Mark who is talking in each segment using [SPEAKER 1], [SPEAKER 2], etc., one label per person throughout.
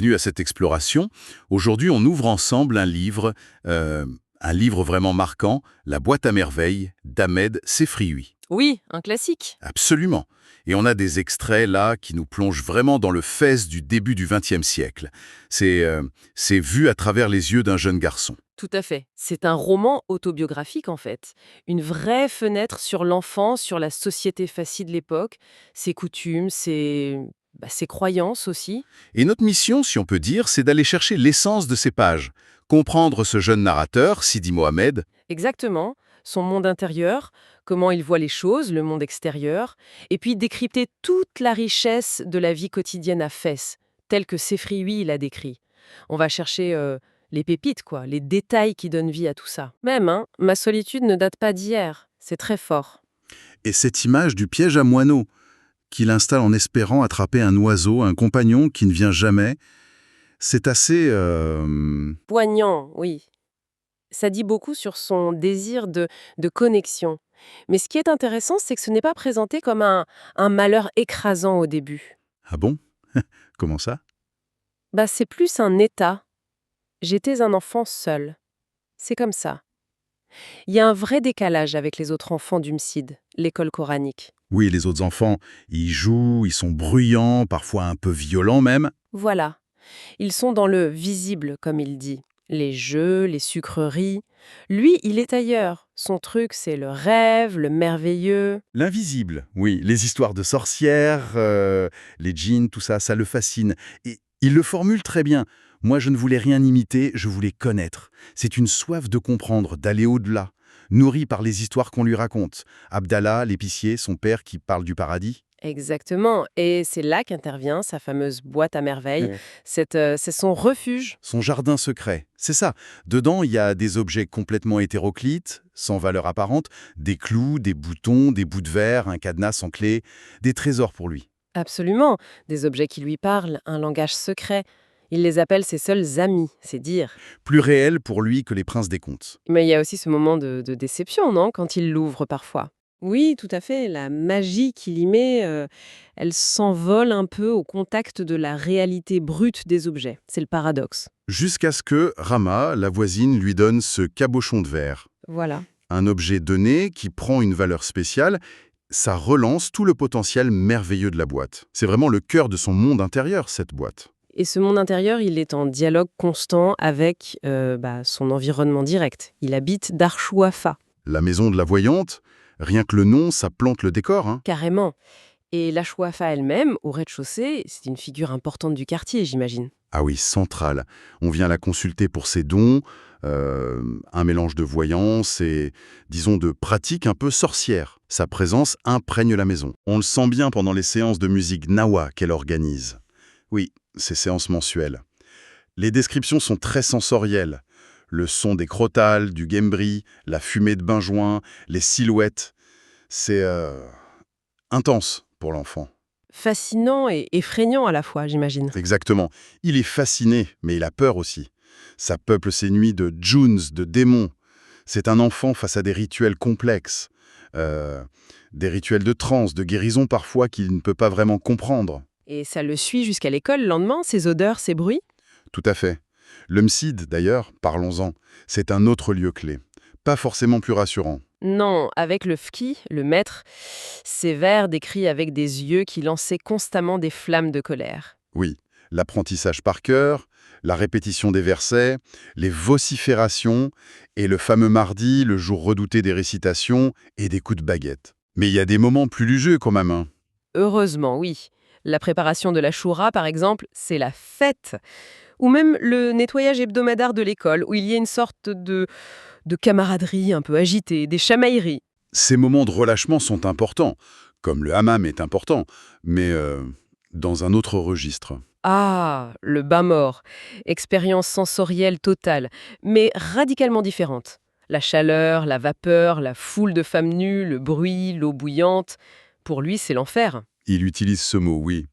[SPEAKER 1] bienvenue à cette exploration. Aujourd'hui, on ouvre ensemble un livre vraiment marquant, La boîte à merveilles d'Ahmed Sefrioui.
[SPEAKER 2] Oui, un classique.
[SPEAKER 1] Absolument. Et on a des extraits là qui nous plongent vraiment dans le Fès du début du XXe siècle. C'est vu à travers les yeux d'un jeune garçon.
[SPEAKER 2] Tout à fait. C'est un roman autobiographique en fait. Une vraie fenêtre sur l'enfant, sur la société facile de l'époque, ses coutumes, ses croyances aussi.
[SPEAKER 1] Et notre mission, si on peut dire, c'est d'aller chercher l'essence de ces pages, comprendre ce jeune narrateur, Sidi Mohamed.
[SPEAKER 2] Exactement. Son monde intérieur, comment il voit les choses, le monde extérieur, et puis décrypter toute la richesse de la vie quotidienne à Fès, telle que Sefrioui l'a décrit. On va chercher les pépites, quoi, les détails qui donnent vie à tout ça. Même, hein, ma solitude ne date pas d'hier. C'est très fort.
[SPEAKER 1] Et cette image du piège à moineaux, qu'il installe en espérant attraper un oiseau, un compagnon qui ne vient jamais, c'est assez...
[SPEAKER 2] Poignant, oui. Ça dit beaucoup sur son désir de connexion. Mais ce qui est intéressant, c'est que ce n'est pas présenté comme un malheur écrasant au début.
[SPEAKER 1] Ah bon? Comment ça?
[SPEAKER 2] C'est plus un état. J'étais un enfant seul. C'est comme ça. Il y a un vrai décalage avec les autres enfants d'Umcide, l'école coranique.
[SPEAKER 1] Oui, les autres enfants, ils jouent, ils sont bruyants, parfois un peu violents même.
[SPEAKER 2] Voilà. Ils sont dans le visible, comme il dit. Les jeux, les sucreries. Lui, il est ailleurs. Son truc, c'est le rêve, le merveilleux.
[SPEAKER 1] L'invisible, oui, les histoires de sorcières, les djinns, tout ça, ça le fascine. Et il le formule très bien. Moi, je ne voulais rien imiter, je voulais connaître. C'est une soif de comprendre, d'aller au-delà, nourri par les histoires qu'on lui raconte. Abdallah, l'épicier, son père qui parle du paradis.
[SPEAKER 2] Exactement. Et c'est là qu'intervient sa fameuse boîte à merveilles.
[SPEAKER 1] Ouais.
[SPEAKER 2] C'est son refuge.
[SPEAKER 1] Son jardin secret, c'est ça. Dedans, il y a des objets complètement hétéroclites, sans valeur apparente, des clous, des boutons, des bouts de verre, un cadenas sans clé, des trésors pour lui.
[SPEAKER 2] Absolument. Des objets qui lui parlent, un langage secret. Il les appelle ses seuls amis, c'est dire.
[SPEAKER 1] Plus réel pour lui que les princes des contes.
[SPEAKER 2] Mais il y a aussi ce moment de déception, non? Quand il l'ouvre parfois. Oui, tout à fait. La magie qu'il y met, elle s'envole un peu au contact de la réalité brute des objets. C'est le paradoxe.
[SPEAKER 1] Jusqu'à ce que Rama, la voisine, lui donne ce cabochon de verre.
[SPEAKER 2] Voilà.
[SPEAKER 1] Un objet donné qui prend une valeur spéciale, ça relance tout le potentiel merveilleux de la boîte. C'est vraiment le cœur de son monde intérieur, cette boîte.
[SPEAKER 2] Et ce monde intérieur, il est en dialogue constant avec son environnement direct. Il habite Darchouafa,
[SPEAKER 1] La maison de la voyante, rien que le nom, ça plante le décor, hein.
[SPEAKER 2] carrément. Et la Chouafa elle-même, au rez-de-chaussée, c'est une figure importante du quartier, j'imagine.
[SPEAKER 1] Ah oui, centrale. On vient la consulter pour ses dons, un mélange de voyance et, disons, de pratiques un peu sorcières. Sa présence imprègne la maison. On le sent bien pendant les séances de musique Nawa qu'elle organise. Oui, ces séances mensuelles. Les descriptions sont très sensorielles. Le son des crotales, du guembri, la fumée de benjoin, les silhouettes. C'est intense pour l'enfant.
[SPEAKER 2] Fascinant et effrayant à la fois, j'imagine.
[SPEAKER 1] Exactement. Il est fasciné, mais il a peur aussi. Ça peuple ses nuits de djouns, de démons. C'est un enfant face à des rituels complexes. Des rituels de transe, de guérison parfois qu'il ne peut pas vraiment comprendre.
[SPEAKER 2] Et ça le suit jusqu'à l'école le lendemain, ces odeurs, ces bruits?
[SPEAKER 1] Tout à fait. Le MSID, d'ailleurs, parlons-en, c'est un autre lieu clé. Pas forcément plus rassurant.
[SPEAKER 2] Non, avec le fki, le maître, sévère décrit avec des yeux qui lançaient constamment des flammes de colère.
[SPEAKER 1] Oui, l'apprentissage par cœur, la répétition des versets, les vociférations, et le fameux mardi, le jour redouté des récitations et des coups de baguette. Mais il y a des moments plus luxueux quand même, hein.
[SPEAKER 2] Heureusement, oui. La préparation de la choura, par exemple, c'est la fête. Ou même le nettoyage hebdomadaire de l'école, où il y a une sorte de camaraderie un peu agitée, des chamailleries.
[SPEAKER 1] Ces moments de relâchement sont importants, comme le hammam est important, mais dans un autre registre.
[SPEAKER 2] Ah, le bain mort. Expérience sensorielle totale, mais radicalement différente. La chaleur, la vapeur, la foule de femmes nues, le bruit, l'eau bouillante. Pour lui, c'est l'enfer.
[SPEAKER 1] Il utilise ce mot, oui.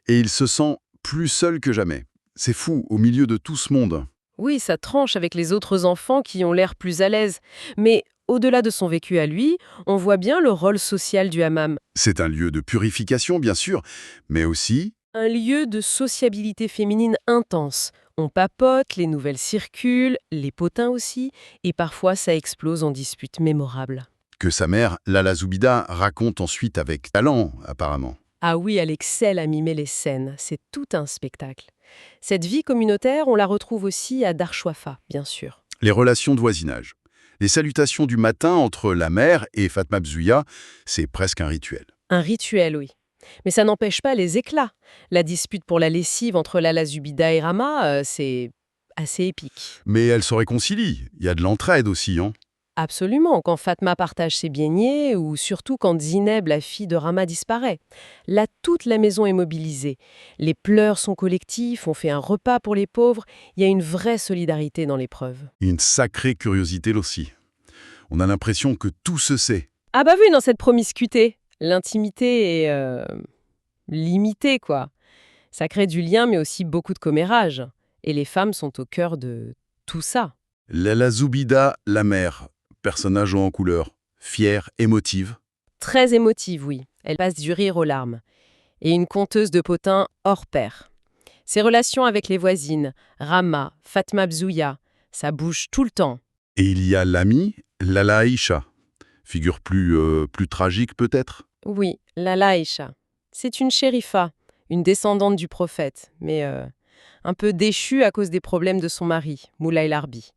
[SPEAKER 1] Et il se sent plus seul que jamais. C'est fou, au milieu de tout ce monde.
[SPEAKER 2] Oui, ça tranche avec les autres enfants qui ont l'air plus à l'aise. Mais au-delà de son vécu à lui, on voit bien le rôle social du hammam.
[SPEAKER 1] C'est un lieu de purification, bien sûr, mais aussi
[SPEAKER 2] Un lieu de sociabilité féminine intense. On papote, les nouvelles circulent, les potins aussi, et parfois ça explose en disputes mémorables.
[SPEAKER 1] Que sa mère, Lala Zoubida, raconte ensuite avec talent, apparemment.
[SPEAKER 2] Ah oui, elle excelle à mimer les scènes, c'est tout un spectacle. Cette vie communautaire, on la retrouve aussi à Darshwafa, bien sûr.
[SPEAKER 1] Les relations de voisinage. Les salutations du matin entre la mère et Fatma Bzouya, c'est presque un rituel.
[SPEAKER 2] Un rituel, oui. Mais ça n'empêche pas les éclats. La dispute pour la lessive entre Lala Zubida et Rama, c'est assez épique.
[SPEAKER 1] Mais elles se réconcilient. Il y a de l'entraide aussi, hein.
[SPEAKER 2] Absolument, quand Fatma partage ses beignets ou surtout quand Zineb, la fille de Rama, disparaît. Là, toute la maison est mobilisée. Les pleurs sont collectifs, on fait un repas pour les pauvres, il y a une vraie solidarité dans l'épreuve.
[SPEAKER 1] Et une sacrée curiosité aussi. On a l'impression que tout se sait.
[SPEAKER 2] Ah bah oui, dans cette promiscuité, l'intimité est limitée, quoi. Ça crée du lien, mais aussi beaucoup de commérage. Et les femmes sont au cœur de tout ça.
[SPEAKER 1] Lala Zoubida, la mère, personnage haut en couleur, fière, émotive.
[SPEAKER 2] Très émotive, oui. Elle passe du rire aux larmes. Et une conteuse de potins hors pair. Ses relations avec les voisines, Rama, Fatma Bzouya, ça bouge tout le temps.
[SPEAKER 1] Et il y a l'amie, Lala Aïcha. Figure plus tragique peut-être.
[SPEAKER 2] Oui, Lala Aïcha. C'est une shérifa, une descendante du prophète, mais un peu déchue à cause des problèmes de son mari, Moulay Larbi.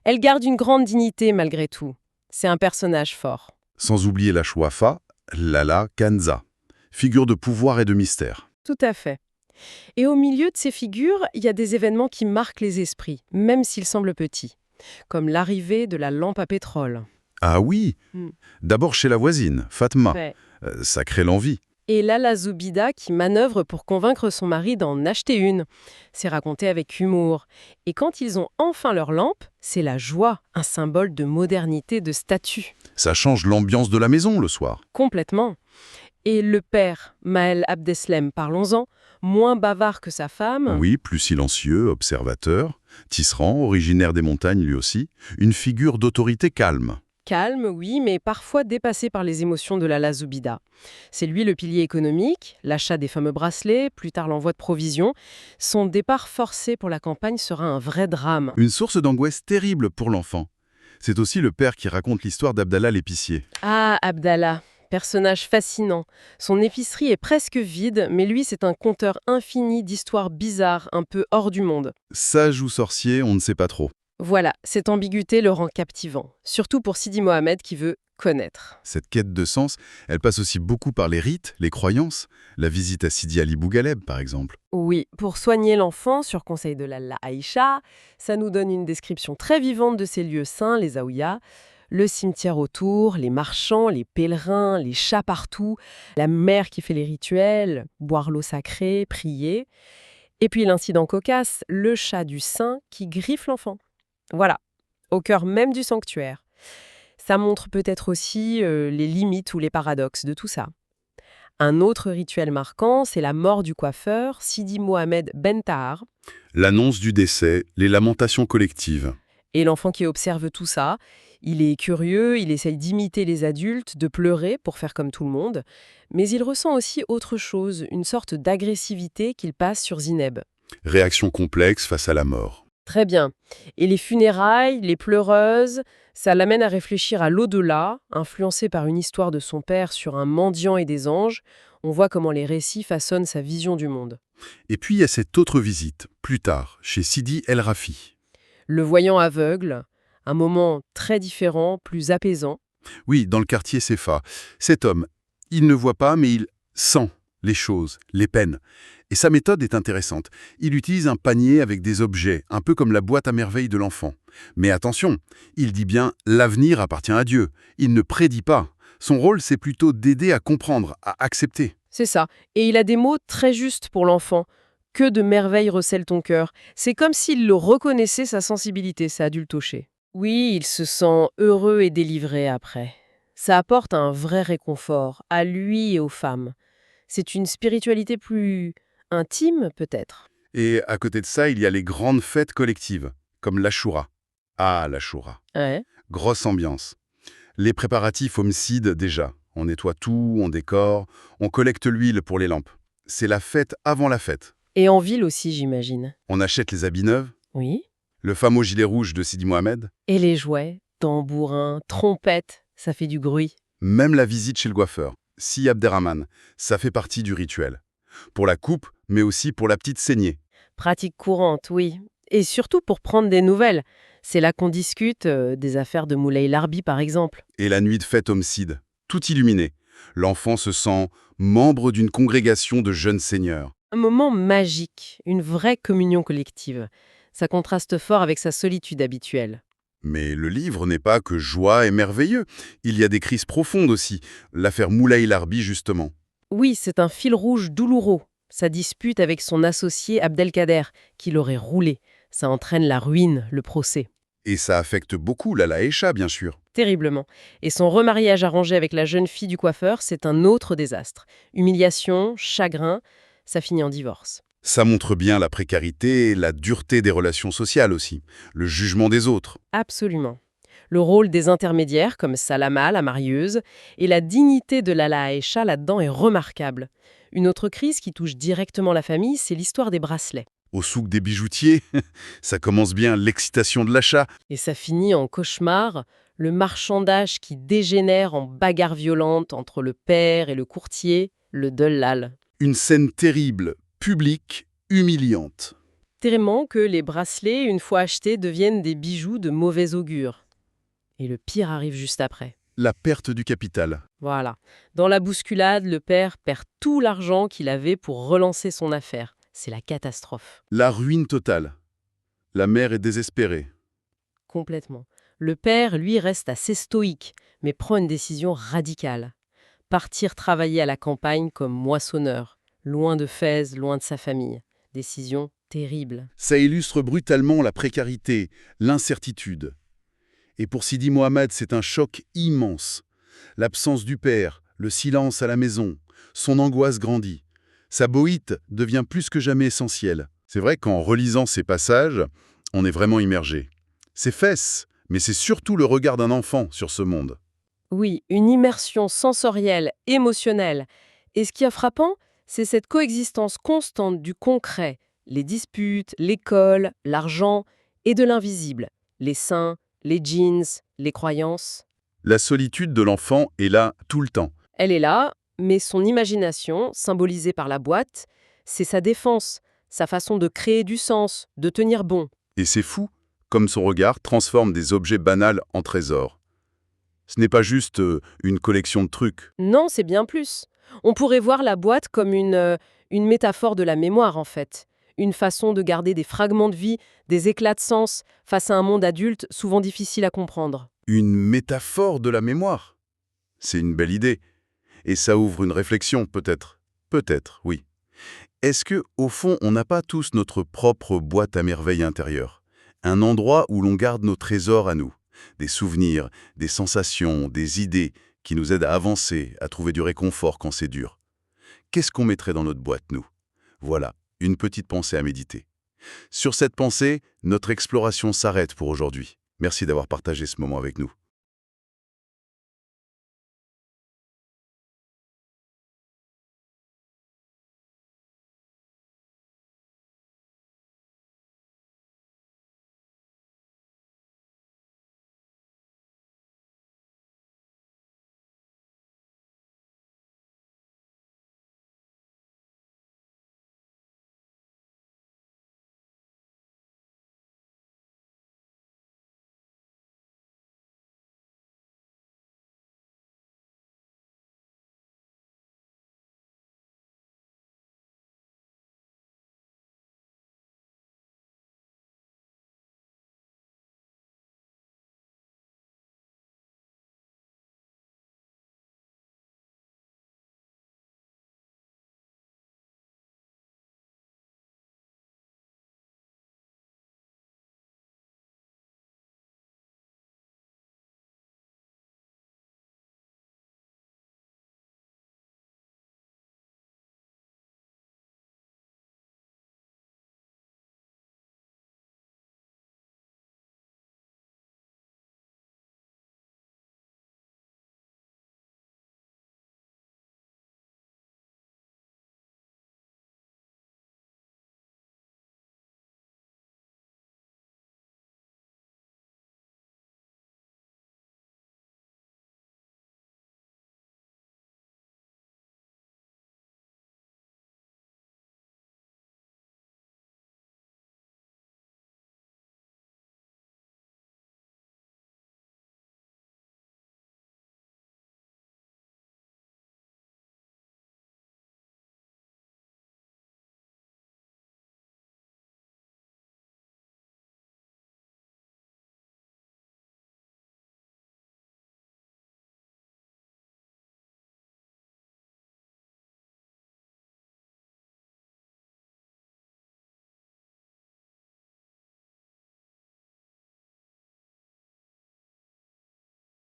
[SPEAKER 2] Elle garde une grande dignité malgré tout. C'est un personnage fort.
[SPEAKER 1] Sans oublier la Chouafa, Lala Kanza. Figure de pouvoir et de mystère.
[SPEAKER 2] Tout à fait. Et au milieu de ces figures, il y a des événements qui marquent les esprits, même s'ils semblent petits, comme l'arrivée de la lampe à pétrole.
[SPEAKER 1] Ah oui.
[SPEAKER 2] Hmm.
[SPEAKER 1] D'abord chez la voisine, Fatma.
[SPEAKER 2] Ouais.
[SPEAKER 1] Ça crée l'envie.
[SPEAKER 2] Et Lala Zoubida qui manœuvre pour convaincre son mari d'en acheter une. C'est raconté avec humour. Et quand ils ont enfin leur lampe, c'est la joie, un symbole de modernité, de statut.
[SPEAKER 1] Ça change l'ambiance de la maison le soir.
[SPEAKER 2] Complètement. Et le père, Maël Abdeslem, parlons-en, moins bavard que sa femme.
[SPEAKER 1] Oui, plus silencieux, observateur. Tisserand, originaire des montagnes lui aussi. Une figure d'autorité calme.
[SPEAKER 2] Calme, oui, mais parfois dépassé par les émotions de Lala Zoubida. C'est lui le pilier économique, l'achat des fameux bracelets, plus tard l'envoi de provisions. Son départ forcé pour la campagne sera un vrai drame.
[SPEAKER 1] Une source d'angoisse terrible pour l'enfant. C'est aussi le père qui raconte l'histoire d'Abdallah l'épicier.
[SPEAKER 2] Ah, Abdallah, personnage fascinant. Son épicerie est presque vide, mais lui c'est un conteur infini d'histoires bizarres, un peu hors du monde.
[SPEAKER 1] Sage ou sorcier, on ne sait pas trop.
[SPEAKER 2] Voilà, cette ambiguïté le rend captivant, surtout pour Sidi Mohamed qui veut connaître.
[SPEAKER 1] Cette quête de sens, elle passe aussi beaucoup par les rites, les croyances. La visite à Sidi Ali Bougaleb, par exemple.
[SPEAKER 2] Oui, pour soigner l'enfant, sur conseil de Lalla Aïcha, ça nous donne une description très vivante de ces lieux saints, les zaouïas. Le cimetière autour, les marchands, les pèlerins, les chats partout, la mère qui fait les rituels, boire l'eau sacrée, prier. Et puis l'incident cocasse, le chat du saint qui griffe l'enfant. Voilà, au cœur même du sanctuaire. Ça montre peut-être aussi les limites ou les paradoxes de tout ça. Un autre rituel marquant, c'est la mort du coiffeur, Sidi Mohamed Ben Tahar.
[SPEAKER 1] L'annonce du décès, les lamentations collectives.
[SPEAKER 2] Et l'enfant qui observe tout ça, il est curieux, il essaye d'imiter les adultes, de pleurer pour faire comme tout le monde, mais il ressent aussi autre chose, une sorte d'agressivité qu'il passe sur Zineb.
[SPEAKER 1] Réaction complexe face à la mort.
[SPEAKER 2] Très bien. Et les funérailles, les pleureuses, ça l'amène à réfléchir à l'au-delà, influencé par une histoire de son père sur un mendiant et des anges. On voit comment les récits façonnent sa vision du monde.
[SPEAKER 1] Et puis il y a cette autre visite, plus tard, chez Sidi El Rafi.
[SPEAKER 2] Le voyant aveugle, un moment très différent, plus apaisant.
[SPEAKER 1] Oui, dans le quartier Sefa. Cet homme, il ne voit pas, mais il sent les choses, les peines. Et sa méthode est intéressante. Il utilise un panier avec des objets, un peu comme la boîte à merveilles de l'enfant. Mais attention, il dit bien « l'avenir appartient à Dieu ». Il ne prédit pas. Son rôle, c'est plutôt d'aider à comprendre, à accepter.
[SPEAKER 2] C'est ça. Et il a des mots très justes pour l'enfant. Que de merveilles recèle ton cœur. C'est comme s'il le reconnaissait sa sensibilité, sa adultoché. Oui, il se sent heureux et délivré après. Ça apporte un vrai réconfort, à lui et aux femmes. C'est une spiritualité plus intime, peut-être.
[SPEAKER 1] Et à côté de ça, il y a les grandes fêtes collectives, comme l'Ashura. Ah, l'Ashura.
[SPEAKER 2] Ouais.
[SPEAKER 1] Grosse ambiance. Les préparatifs homicides déjà. On nettoie tout, on décore, on collecte l'huile pour les lampes. C'est la fête avant la fête.
[SPEAKER 2] Et en ville aussi, j'imagine.
[SPEAKER 1] On achète les habits neufs,
[SPEAKER 2] Oui.
[SPEAKER 1] le fameux gilet rouge de Sidi Mohamed,
[SPEAKER 2] Et les jouets, tambourins, trompettes, ça fait du bruit.
[SPEAKER 1] même la visite chez le coiffeur. Si Abderrahman, ça fait partie du rituel. Pour la coupe, mais aussi pour la petite saignée.
[SPEAKER 2] Pratique courante, oui. Et surtout pour prendre des nouvelles. C'est là qu'on discute des affaires de Moulay Larbi, par exemple.
[SPEAKER 1] Et la nuit de fête homicide, tout illuminé. L'enfant se sent membre d'une congrégation de jeunes seigneurs.
[SPEAKER 2] Un moment magique, une vraie communion collective. Ça contraste fort avec sa solitude habituelle.
[SPEAKER 1] Mais le livre n'est pas que joie et merveilleux. Il y a des crises profondes aussi. L'affaire Moulay Larbi, justement.
[SPEAKER 2] Oui, c'est un fil rouge douloureux. Sa dispute avec son associé Abdelkader, qui l'aurait roulé. Ça entraîne la ruine, le procès.
[SPEAKER 1] Et ça affecte beaucoup Lala Aïcha, bien sûr.
[SPEAKER 2] Terriblement. Et son remariage arrangé avec la jeune fille du coiffeur, c'est un autre désastre. Humiliation, chagrin, ça finit en divorce.
[SPEAKER 1] Ça montre bien la précarité, la dureté des relations sociales aussi, le jugement des autres.
[SPEAKER 2] Absolument. Le rôle des intermédiaires, comme Salama, la marieuse, et la dignité de Lala Aïcha là-dedans est remarquable. Une autre crise qui touche directement la famille, c'est l'histoire des bracelets.
[SPEAKER 1] Au souk des bijoutiers, ça commence bien l'excitation de l'achat.
[SPEAKER 2] Et ça finit en cauchemar, le marchandage qui dégénère en bagarre violente entre le père et le courtier, le dellal.
[SPEAKER 1] Une scène terrible, publique, humiliante.
[SPEAKER 2] Tellement que les bracelets, une fois achetés, deviennent des bijoux de mauvais augure. Et le pire arrive juste après.
[SPEAKER 1] La perte du capital.
[SPEAKER 2] Voilà. Dans la bousculade, le père perd tout l'argent qu'il avait pour relancer son affaire. C'est la catastrophe.
[SPEAKER 1] La ruine totale. La mère est désespérée.
[SPEAKER 2] Complètement. Le père, lui, reste assez stoïque, mais prend une décision radicale. Partir travailler à la campagne comme moissonneur, loin de Fès, loin de sa famille. Décision terrible.
[SPEAKER 1] Ça illustre brutalement la précarité, l'incertitude. Et pour Sidi Mohamed, c'est un choc immense. L'absence du père, le silence à la maison, son angoisse grandit. Sa boïte devient plus que jamais essentielle. C'est vrai qu'en relisant ces passages, on est vraiment immergé. C'est Fès, mais c'est surtout le regard d'un enfant sur ce monde.
[SPEAKER 2] Oui, une immersion sensorielle, émotionnelle. Et ce qui est frappant, c'est cette coexistence constante du concret, les disputes, l'école, l'argent, et de l'invisible, les seins, les jeans, les croyances.
[SPEAKER 1] La solitude de l'enfant est là tout le temps.
[SPEAKER 2] Elle est là, mais son imagination, symbolisée par la boîte, c'est sa défense, sa façon de créer du sens, de tenir bon.
[SPEAKER 1] Et c'est fou, comme son regard transforme des objets banals en trésors. Ce n'est pas juste une collection de trucs.
[SPEAKER 2] Non, c'est bien plus. On pourrait voir la boîte comme une métaphore de la mémoire, en fait. Une façon de garder des fragments de vie, des éclats de sens, face à un monde adulte souvent difficile à comprendre.
[SPEAKER 1] Une métaphore de la mémoire. C'est une belle idée. Et ça ouvre une réflexion, peut-être. Peut-être, oui. Est-ce que, au fond, on n'a pas tous notre propre boîte à merveilles intérieure? Un endroit où l'on garde nos trésors à nous. Des souvenirs, des sensations, des idées qui nous aident à avancer, à trouver du réconfort quand c'est dur. Qu'est-ce qu'on mettrait dans notre boîte, nous? Voilà, une petite pensée à méditer. Sur cette pensée, notre exploration s'arrête pour aujourd'hui. Merci d'avoir partagé ce moment avec nous.